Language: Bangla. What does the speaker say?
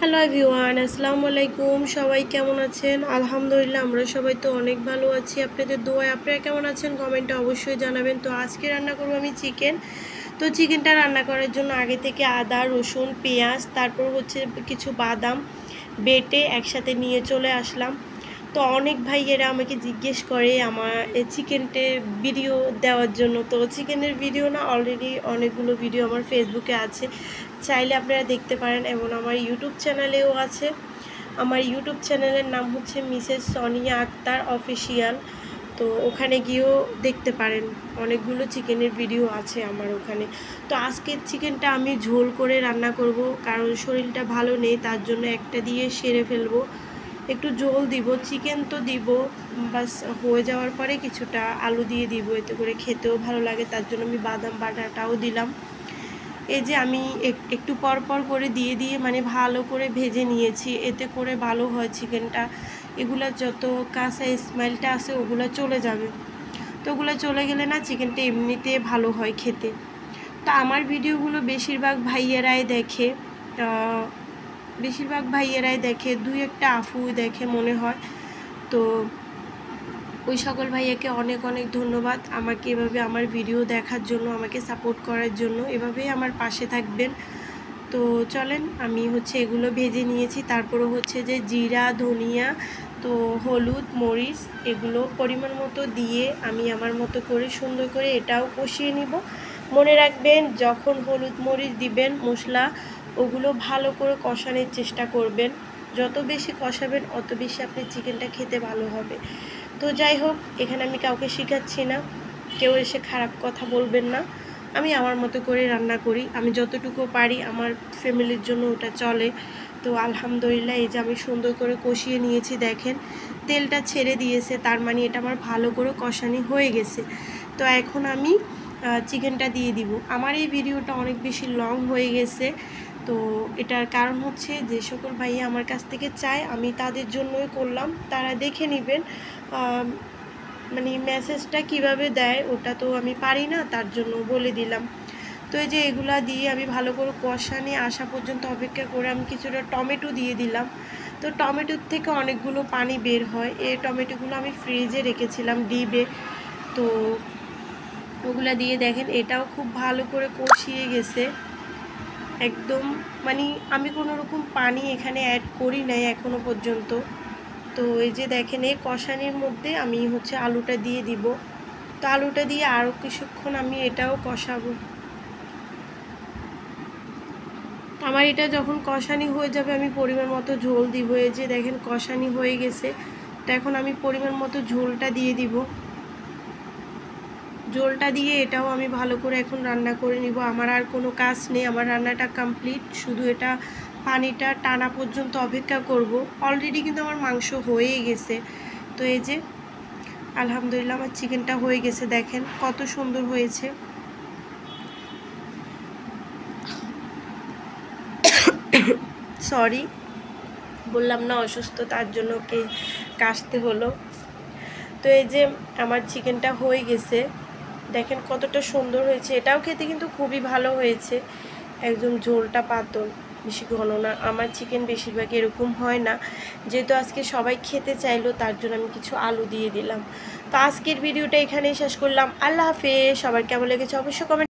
হ্যালো এভরিওয়ান, আসসালামু আলাইকুম। সবাই কেমন আছেন? আলহামদুলিল্লাহ আমরা সবাই তো অনেক ভালো আছি। আপনাদের দোয়ায় আপনারা কেমন আছেন কমেন্টে অবশ্যই জানাবেন। তো আজকে রান্না করব আমি চিকেন। তো চিকেনটা রান্না করার জন্য আগে থেকে আদা, রসুন, পেঁয়াজ, তারপর হচ্ছে কিছু বাদাম বেটে একসাথে নিয়ে চলে আসলাম। তো অনেক ভাইয়েরা আমাকে জিজ্ঞেস করে আমার চিকেনের ভিডিও দেওয়ার জন্য। তো চিকেনের ভিডিও না অলরেডি অনেকগুলো ভিডিও আমার ফেসবুকে আছে, চাইলে আপনারা দেখতে পারেন, এবং আমার ইউটিউব চ্যানেলেও আছে। আমার ইউটিউব চ্যানেলের নাম হচ্ছে মিসেস সোনিয়া আক্তার অফিসিয়াল। তো ওখানে গিয়েও দেখতে পারেন, অনেকগুলো চিকেনের ভিডিও আছে আমার ওখানে। তো আজকে চিকেনটা আমি ঝোল করে রান্না করব, কারণ শরীরটা ভালো নেই, তার জন্য একটা দিয়ে সেরে ফেলবো। একটু ঝোল দিব, চিকেন তো দিব, বাস হয়ে যাওয়ার পরে কিছুটা আলু দিয়ে দিব, এতে করে খেতেও ভালো লাগে। তার জন্য আমি বাদাম বাটাটাও দিলাম। এই যে আমি একটু পর পর করে দিয়ে দিয়ে মানে ভালো করে ভেজে নিয়েছি, এতে করে ভালো হয় চিকেনটা। এগুলা যত কাঁচা স্মেলটা আছে ওগুলো চলে যাবে। তো ওগুলো চলে গেলে না চিকেনটা এমনিতে ভালো হয় খেতে। তো আমার ভিডিওগুলো বেশিরভাগ ভাইয়েরাই দেখে, দুই একটা আফু দেখে মনে হয়। তো ওই সকল ভাইয়াকে অনেক অনেক ধন্যবাদ আমাকে এভাবে আমার ভিডিও দেখার জন্য, আমাকে সাপোর্ট করার জন্য। এভাবেই আমার পাশে থাকবেন। তো চলেন, আমি হচ্ছে এগুলো ভেজে নিয়েছি। তারপরে হচ্ছে যে জিরা, ধনিয়া, তো হলুদ, মরিচ এগুলো পরিমাণ মতো দিয়ে আমি আমার মতো করে সুন্দর করে এটাও কষিয়ে নিব। মনে রাখবেন, যখন হলুদ মরিচ দিবেন মশলা, ওগুলো ভালো করে কষানোর চেষ্টা করবেন। যত বেশি কষাবেন অত বেশি আপনি চিকেনটা খেতে ভালো হবে। তো যাই হোক, এখানে আমি কাউকে শেখাচ্ছি না, কেউ এসে খারাপ কথা বলবেন না। আমি আমার মতো করে রান্না করি, আমি যতটুকু পারি আমার ফ্যামিলির জন্য ওটা চলে। তো আলহামদুলিল্লাহ, এই যে আমি সুন্দর করে কষিয়ে নিয়েছি, দেখেন তেলটা ছেড়ে দিয়েছে, তার মানে এটা আমার ভালো করে কষানি হয়ে গেছে। তো এখন আমি চিকেনটা দিয়ে দিব। আমার এই ভিডিওটা অনেক বেশি লং হয়ে গেছে। তো এটার কারণ হচ্ছে যে সকল ভাইয়া আমার কাছ থেকে চায়, আমি তাদের জন্যই করলাম, তারা দেখে নেবেন। মানে মেসেজটা কিভাবে দেয় ওটা তো আমি পারি না, তার জন্য বলে দিলাম। তো এই যে এগুলা দিয়ে আমি ভালো করে কষানি আসা পর্যন্ত অপেক্ষা করে আমি কিছুটা টমেটো দিয়ে দিলাম। তো টমেটোর থেকে অনেকগুলো পানি বের হয়, এই টমেটোগুলো আমি ফ্রিজে রেখেছিলাম ডিবে। তো ওগুলা দিয়ে দেখেন এটাও খুব ভালো করে কষিয়ে গেছে একদম। মানে আমি কোনো রকম পানি এখানে অ্যাড করি নাই এখনো পর্যন্ত। তো এই যে দেখেন এই কষানির মধ্যে আমি হচ্ছে আলুটা দিয়ে দিব। তো আলুটা দিয়ে আরও কিছুক্ষণ আমি এটাও কষাবো। আমার এটা যখন কষানি হয়ে যাবে আমি পরিমাণ মতো ঝোল দিব। এই যে দেখেন কষানি হয়ে গেছে, তো এখন আমি পরিমাণ মতো ঝোলটা দিয়ে দিব। ঝোলটা দিয়ে এটাও আমি ভালো করে এখন রান্না করে নিব। আমার আর কোনো কাজ নেই, আমার রান্নাটা কমপ্লিট, শুধু এটা পানিটা টানা পর্যন্ত অপেক্ষা করব। অলরেডি কিন্তু আমার মাংস হয়েই গেছে। তো এই যে আলহামদুলিল্লাহ আমার চিকেনটা হয়ে গেছে, দেখেন কত সুন্দর হয়েছে। সরি, বললাম না অসুস্থ, তার জন্য কাশতে হলো। তো এই যে আমার চিকেনটা হয়ে গেছে, দেখেন কতটা সুন্দর হয়েছে। এটাও খেতে কিন্তু খুবই ভালো হয়েছে, একদম ঝোলটা পাতল, বেশি ঘন না। আমার চিকেন বেশিরভাগ এরকম হয় না, যেহেতু আজকে সবাই খেতে চাইলো তার জন্য আমি কিছু আলু দিয়ে দিলাম। তো আজকের ভিডিওটা এখানেই শেষ করলাম। আল্লাহ হাফেজ। সবার কেমন লেগেছে অবশ্যই কমেন্ট